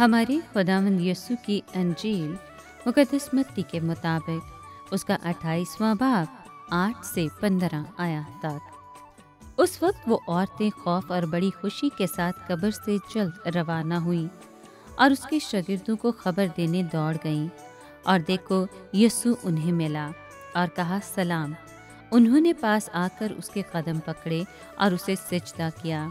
हमारे खुदावंद यीशु की अंजील मुकद्दस मत्ती के मुताबिक उसका 28वां बाब 8 से 15 आयत तक। उस वक्त वो औरतें खौफ और बड़ी खुशी के साथ कब्र से जल्द रवाना हुई और उसके शागिर्दों को खबर देने दौड़ गईं। और देखो, यीशु उन्हें मिला और कहा, सलाम। उन्होंने पास आकर उसके कदम पकड़े और उसे सिजदा किया।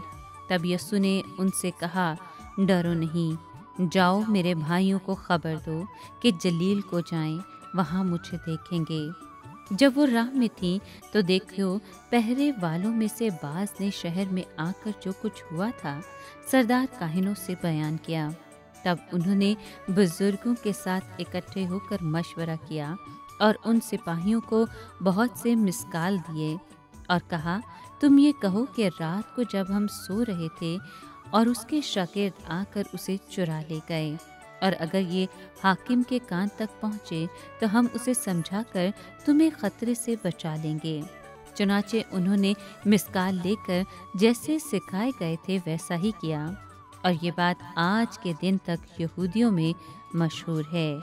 तब यीशु ने उनसे कहा, डरो नहीं, जाओ मेरे भाइयों को खबर दो कि जलील को जाएं, वहाँ मुझे देखेंगे। जब वो राह में थी तो देखो, पहरे वालों में से बाज ने शहर में आकर जो कुछ हुआ था सरदार काहिनों से बयान किया। तब उन्होंने बुजुर्गों के साथ इकट्ठे होकर मशवरा किया और उन सिपाहियों को बहुत से मिसकाल दिए और कहा, तुम ये कहो कि रात को जब हम सो रहे थे और उसके शागिर्द आकर उसे चुरा ले गए, और अगर ये हाकिम के कान तक पहुँचे तो हम उसे समझाकर तुम्हें खतरे से बचा लेंगे। चुनाचे उन्होंने मिसकाल लेकर जैसे सिखाए गए थे वैसा ही किया, और ये बात आज के दिन तक यहूदियों में मशहूर है।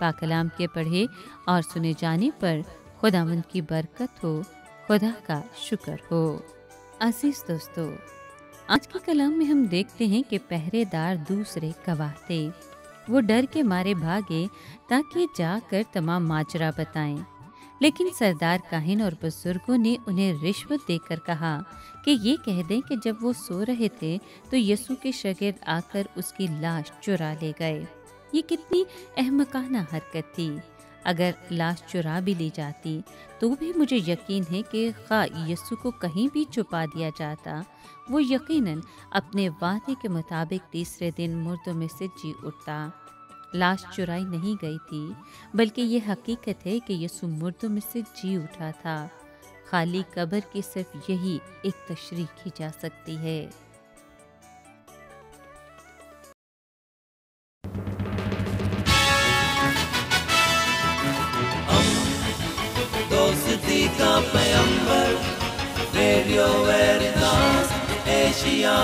पाकलाम के पढ़े और सुने जाने पर खुदावंद की बरकत हो, खुदा का शुक्र हो। अजीज दोस्तों, आज के कलाम में हम देखते हैं कि पहरेदार दूसरे गवाह थे। वो डर के मारे भागे ताकि जाकर तमाम माजरा बताएं, लेकिन सरदार काहिन और बुजुर्गों ने उन्हें रिश्वत देकर कहा कि ये कह दें कि जब वो सो रहे थे तो यीशु के शागिर्द आकर उसकी लाश चुरा ले गए। ये कितनी अहमकाना हरकत थी। अगर लाश चुरा भी ली जाती तो भी मुझे यकीन है कि खा यीशु को कहीं भी छुपा दिया जाता, वो यकीनन अपने वादे के मुताबिक तीसरे दिन मुर्दों में से जी उठता। लाश चुराई नहीं गई थी, बल्कि ये हकीकत है कि यीशु मुर्दों में से जी उठा था। खाली कब्र की सिर्फ यही एक तशरीह की जा सकती है। दोस्ती का पैगंबर, रेडियो वेरितास एशिया।